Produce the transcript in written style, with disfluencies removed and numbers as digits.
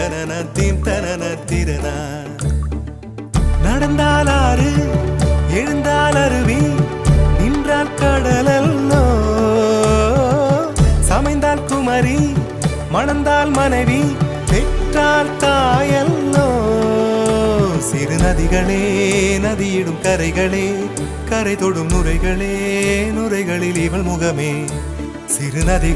தனன தீம் தனன திறனா. நடந்தால் ஆறு எழுந்தால் அருவி நின்றால் கடலல்லோ, சமைந்தால் குமரி மணந்தால் மனைவி பெற்றால் தாயல்லோ. சிறு நதிகளே நதியிடும் கரைகளே கரை தொடும் நுரைகளே நுரைகளில் இவள் முகமே. சிறு நதிகள்